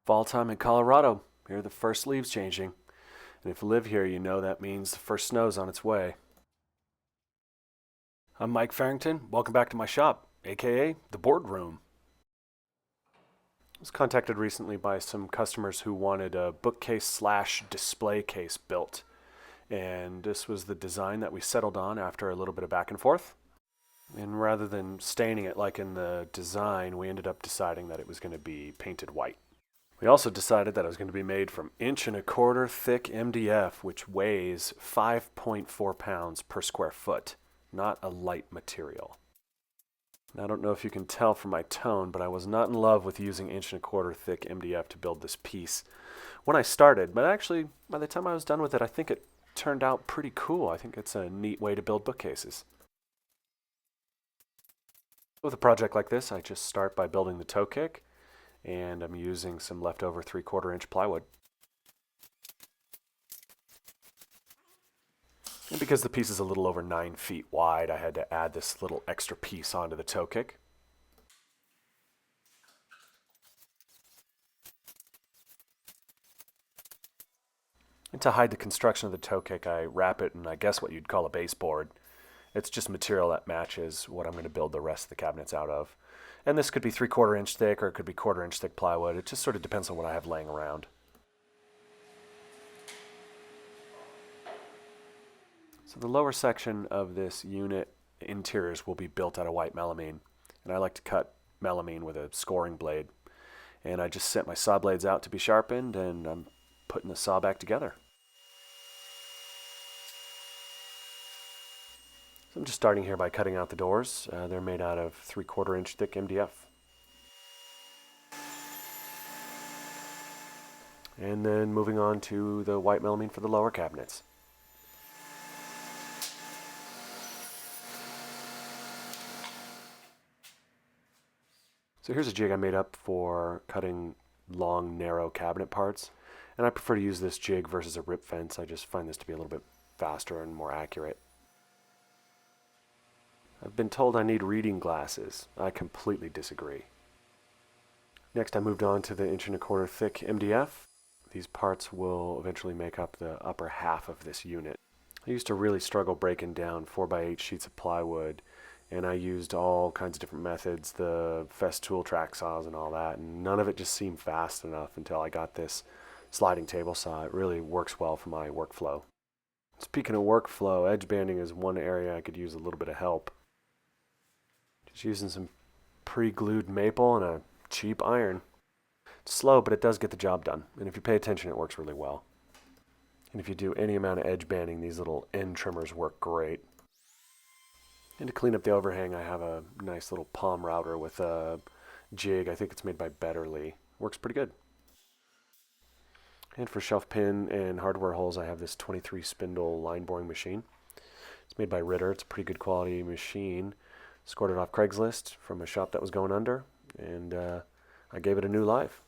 Fall time in Colorado. Here are the first leaves changing. And if you live here, you know that means the first snow's on its way. I'm Mike Farrington. Welcome back to my shop, aka the boardroom. I was contacted recently by some customers who wanted a bookcase slash display case built. And this was the design that we settled on after a little bit of back and forth. And rather than staining it like in the design, we ended up deciding that it was going to be painted white. We also decided that it was going to be made from 1.25" thick MDF, which weighs 5.4 pounds per square foot, not a light material. Now, I don't know if you can tell from my tone, but I was not in love with using 1.25" thick MDF to build this piece when I started, but actually, by the time I was done with it, I think it turned out pretty cool. I think it's a neat way to build bookcases. With a project like this, I just start by building the toe kick, and I'm using some leftover 3/4" plywood. And because the piece is a little over 9 feet wide, I had to add this little extra piece onto the toe kick. And to hide the construction of the toe kick, I wrap it in, I guess, what you'd call a baseboard. It's just material that matches what I'm going to build the rest of the cabinets out of. And this could be 3/4" thick, or it could be 1/4" thick plywood. It just sort of depends on what I have laying around. So the lower section of this unit interiors will be built out of white melamine. And I like to cut melamine with a scoring blade. And I just set my saw blades out to be sharpened, and I'm putting the saw back together. So I'm just starting here by cutting out the doors. They're made out of 3/4" thick MDF. And then moving on to the white melamine for the lower cabinets. So here's a jig I made up for cutting long, narrow cabinet parts. And I prefer to use this jig versus a rip fence. I just find this to be a little bit faster and more accurate. I've been told I need reading glasses. I completely disagree. Next, I moved on to the 1.25" thick MDF. These parts will eventually make up the upper half of this unit. I used to really struggle breaking down 4x8 sheets of plywood, and I used all kinds of different methods, the Festool track saws and all that, and none of it just seemed fast enough until I got this sliding table saw. It really works well for my workflow. Speaking of workflow, edge banding is one area I could use a little bit of help. Just using some pre-glued maple and a cheap iron. It's slow, but it does get the job done. And if you pay attention, it works really well. And if you do any amount of edge banding, these little end trimmers work great. And to clean up the overhang, I have a nice little palm router with a jig. I think it's made by Betterly. Works pretty good. And for shelf pin and hardware holes, I have this 23 spindle line boring machine. It's made by Ritter. It's a pretty good quality machine. Scored it off Craigslist from a shop that was going under, and I gave it a new life.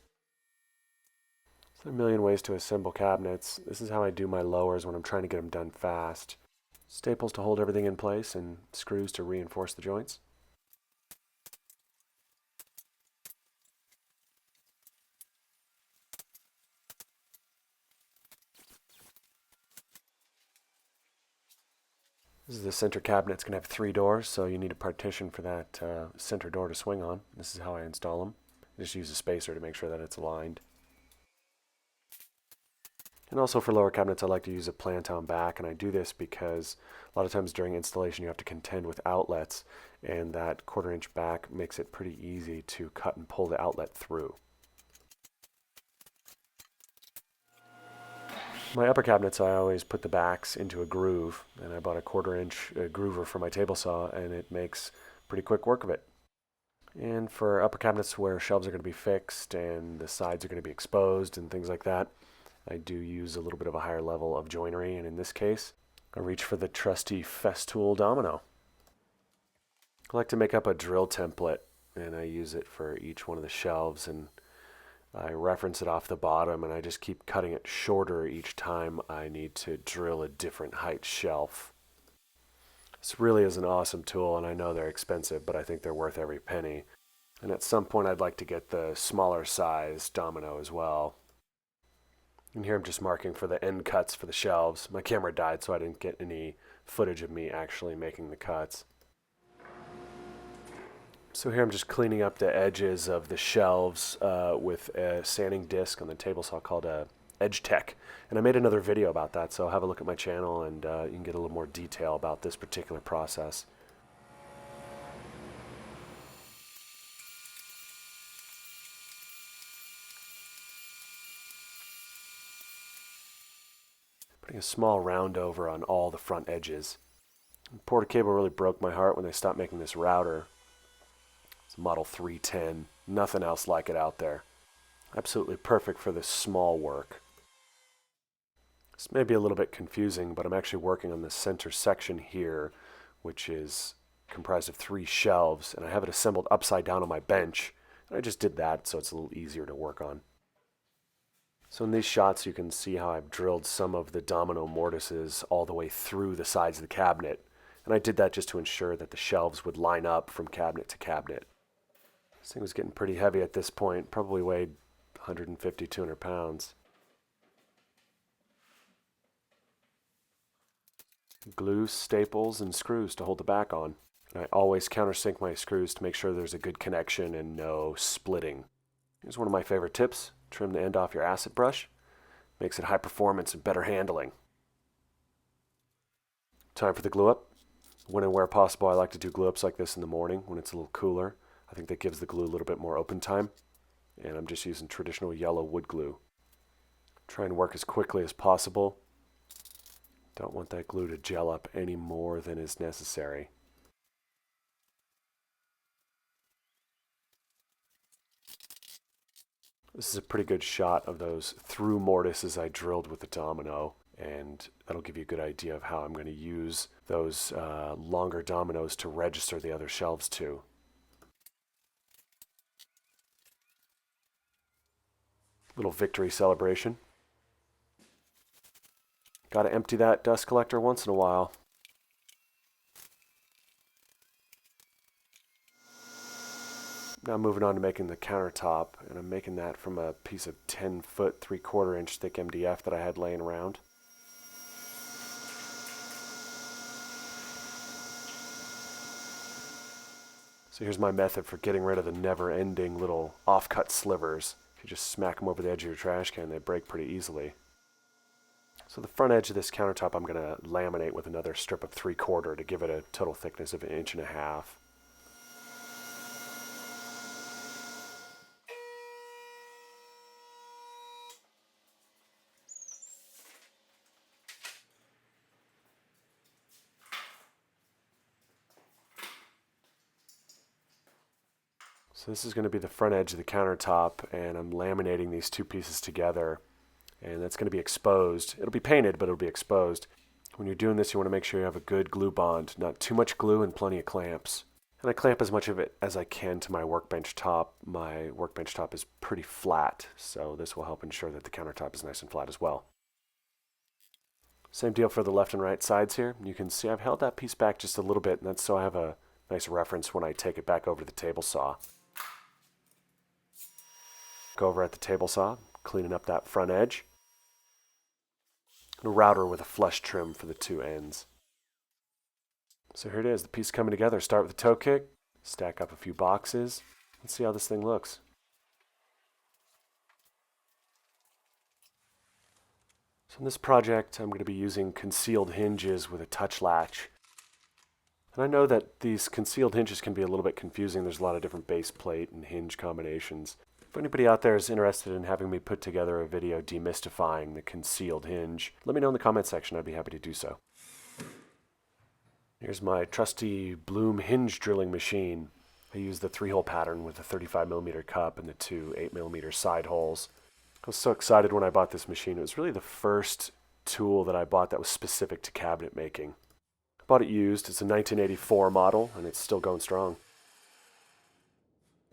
There's a million ways to assemble cabinets. This is how I do my lowers when I'm trying to get them done fast. Staples to hold everything in place and screws to reinforce the joints. This is the center cabinet. It's going to have 3 doors, so you need a partition for that center door to swing on. This is how I install them. I just use a spacer to make sure that it's aligned. And also for lower cabinets, I like to use a plant on back, and I do this because a lot of times during installation you have to contend with outlets, and that 1/4" back makes it pretty easy to cut and pull the outlet through. My upper cabinets, I always put the backs into a groove, and I bought a 1/4" groover for my table saw, and it makes pretty quick work of it. And for upper cabinets where shelves are going to be fixed and the sides are going to be exposed and things like that, I do use a little bit of a higher level of joinery, and in this case, I reach for the trusty Festool domino. I like to make up a drill template, and I use it for each one of the shelves, and I reference it off the bottom, and I just keep cutting it shorter each time I need to drill a different height shelf. This really is an awesome tool, and I know they're expensive, but I think they're worth every penny. And at some point I'd like to get the smaller size domino as well. And here I'm just marking for the end cuts for the shelves. My camera died, so I didn't get any footage of me actually making the cuts. So here I'm just cleaning up the edges of the shelves with a sanding disc on the table saw called a Edge Tech. And I made another video about that, so have a look at my channel and you can get a little more detail about this particular process. Putting a small round over on all the front edges. The Porter cable really broke my heart when they stopped making this router. It's Model 310. Nothing else like it out there. Absolutely perfect for this small work. This may be a little bit confusing, but I'm actually working on the center section here, which is comprised of 3 shelves, and I have it assembled upside down on my bench. And I just did that so it's a little easier to work on. So in these shots you can see how I've drilled some of the domino mortises all the way through the sides of the cabinet. And I did that just to ensure that the shelves would line up from cabinet to cabinet. This thing was getting pretty heavy at this point, probably weighed 150, 200 pounds. Glue, staples, and screws to hold the back on. And I always countersink my screws to make sure there's a good connection and no splitting. Here's one of my favorite tips. Trim the end off your acid brush. Makes it high performance and better handling. Time for the glue up. When and where possible, I like to do glue ups like this in the morning when it's a little cooler. I think that gives the glue a little bit more open time. And I'm just using traditional yellow wood glue. Try and work as quickly as possible. Don't want that glue to gel up any more than is necessary. This is a pretty good shot of those through mortises I drilled with the domino, and that'll give you a good idea of how I'm going to use those longer dominoes to register the other shelves to. Little victory celebration. Got to empty that dust collector once in a while. Now moving on to making the countertop, and I'm making that from a piece of 10-foot 3/4 inch thick MDF that I had laying around. So here's my method for getting rid of the never-ending little off-cut slivers. If you just smack them over the edge of your trash can, they break pretty easily. So the front edge of this countertop I'm going to laminate with another strip of 3/4 to give it a total thickness of 1.5 inches. So this is going to be the front edge of the countertop, and I'm laminating these 2 pieces together, and that's going to be exposed. It'll be painted, but it'll be exposed. When you're doing this, you want to make sure you have a good glue bond, not too much glue and plenty of clamps. And I clamp as much of it as I can to my workbench top. My workbench top is pretty flat, so this will help ensure that the countertop is nice and flat as well. Same deal for the left and right sides here. You can see I've held that piece back just a little bit, and that's so I have a nice reference when I take it back over to the table saw. Go over at the table saw, cleaning up that front edge. And a router with a flush trim for the 2 ends. So here it is, the piece coming together. Start with the toe kick, stack up a few boxes. Let's see how this thing looks. So in this project, I'm going to be using concealed hinges with a touch latch. And I know that these concealed hinges can be a little bit confusing. There's a lot of different base plate and hinge combinations. If anybody out there is interested in having me put together a video demystifying the concealed hinge, let me know in the comment section. I'd be happy to do so. Here's my trusty Bloom hinge drilling machine. I use the 3-hole pattern with a 35mm cup and the 2 8mm side holes. I was so excited when I bought this machine. It was really the first tool that I bought that was specific to cabinet making. I bought it used. It's a 1984 model, and it's still going strong.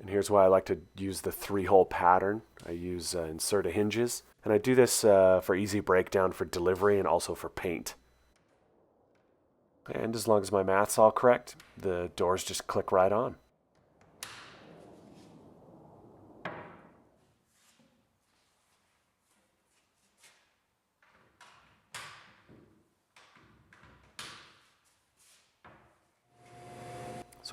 And here's why I like to use the 3-hole pattern. I use inserta hinges, and I do this for easy breakdown for delivery and also for paint. And as long as my math's all correct, the doors just click right on.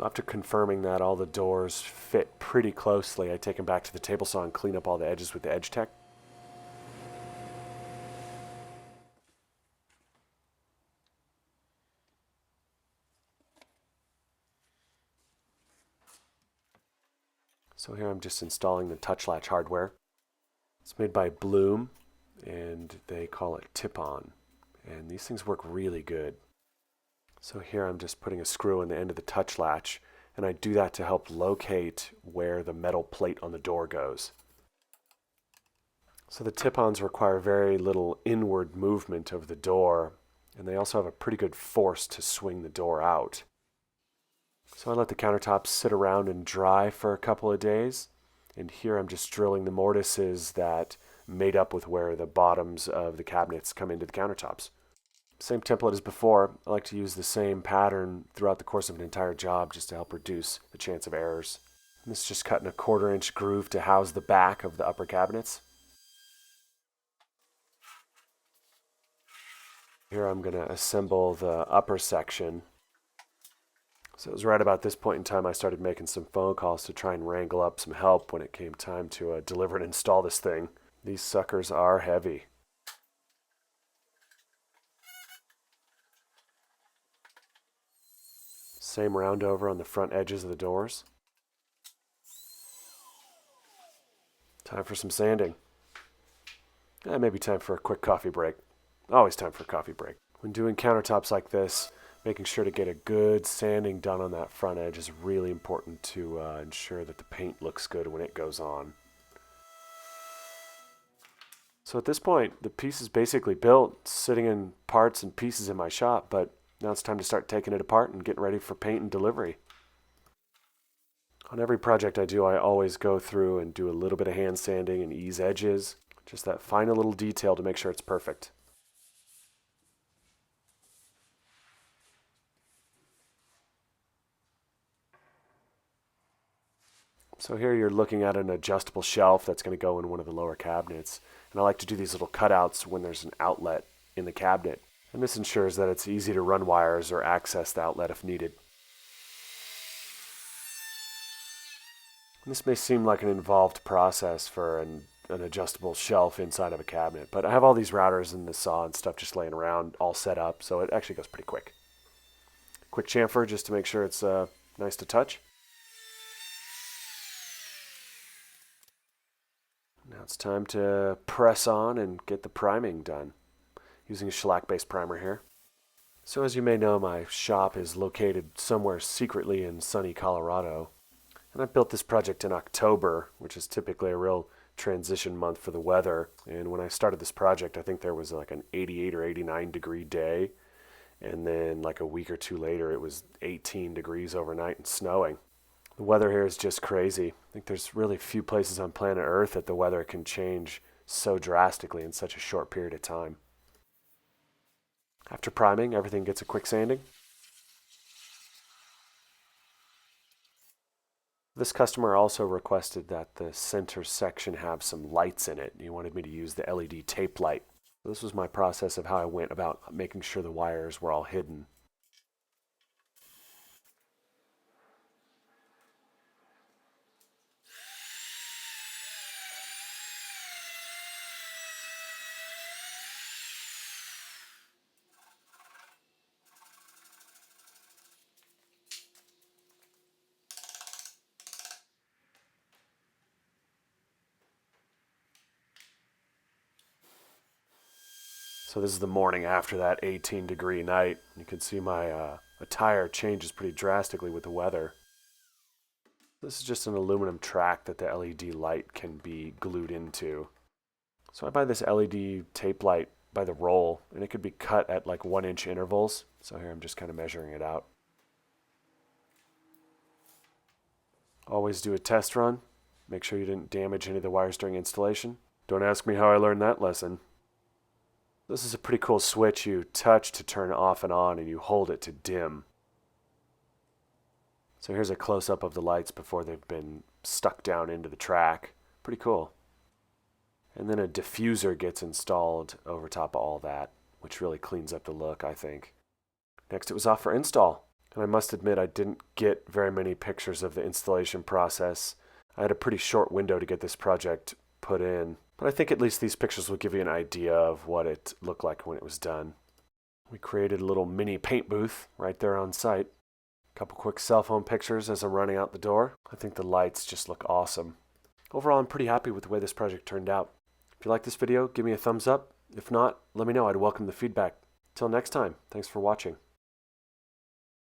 So after confirming that all the doors fit pretty closely, I take them back to the table saw and clean up all the edges with the Edge Tech. So here I'm just installing the touch latch hardware. It's made by Bloom, and they call it tip-on. And these things work really good. So here I'm just putting a screw in the end of the touch latch, and I do that to help locate where the metal plate on the door goes. So the tip-ons require very little inward movement of the door, and they also have a pretty good force to swing the door out. So I let the countertops sit around and dry for a couple of days, and here I'm just drilling the mortises that made up with where the bottoms of the cabinets come into the countertops. Same template as before. I like to use the same pattern throughout the course of an entire job just to help reduce the chance of errors. And this is just cutting a 1/4 inch groove to house the back of the upper cabinets. Here I'm going to assemble the upper section. So it was right about this point in time I started making some phone calls to try and wrangle up some help when it came time to deliver and install this thing. These suckers are heavy. Same round over on the front edges of the doors. Time for some sanding. Maybe time for a quick coffee break. Always time for a coffee break. When doing countertops like this, making sure to get a good sanding done on that front edge is really important to ensure that the paint looks good when it goes on. So at this point, the piece is basically built, sitting in parts and pieces in my shop, but now it's time to start taking it apart and getting ready for paint and delivery. On every project I do, I always go through and do a little bit of hand sanding and ease edges, just that final little detail to make sure it's perfect. So here you're looking at an adjustable shelf that's going to go in one of the lower cabinets. And I like to do these little cutouts when there's an outlet in the cabinet. And this ensures that it's easy to run wires or access the outlet if needed. And this may seem like an involved process for an adjustable shelf inside of a cabinet, but I have all these routers and the saw and stuff just laying around all set up, so it actually goes pretty quick. Quick chamfer just to make sure it's nice to touch. Now it's time to press on and get the priming done, using a shellac-based primer here. So as you may know, my shop is located somewhere secretly in sunny Colorado. And I built this project in October, which is typically a real transition month for the weather. And when I started this project, I think there was like an 88 or 89 degree day. And then like a week or two later, it was 18 degrees overnight and snowing. The weather here is just crazy. I think there's really few places on planet Earth that the weather can change so drastically in such a short period of time. After priming, everything gets a quick sanding. This customer also requested that the center section have some lights in it. He wanted me to use the LED tape light. This was my process of how I went about making sure the wires were all hidden. So this is the morning after that 18 degree night. You can see my attire changes pretty drastically with the weather. This is just an aluminum track that the LED light can be glued into. So I buy this LED tape light by the roll, and it could be cut at like 1 inch intervals. So here I'm just kind of measuring it out. Always do a test run. Make sure you didn't damage any of the wires during installation. Don't ask me how I learned that lesson. This is a pretty cool switch you touch to turn off and on, and you hold it to dim. So here's a close-up of the lights before they've been stuck down into the track. Pretty cool. And then a diffuser gets installed over top of all that, which really cleans up the look, I think. Next, it was off for install. And I must admit I didn't get very many pictures of the installation process. I had a pretty short window to get this project put in, but I think at least these pictures will give you an idea of what it looked like when it was done. We created a little mini paint booth right there on site. A couple quick cell phone pictures as I'm running out the door. I think the lights just look awesome. Overall, I'm pretty happy with the way this project turned out. If you like this video, give me a thumbs up. If not, let me know. I'd welcome the feedback. Till next time, thanks for watching.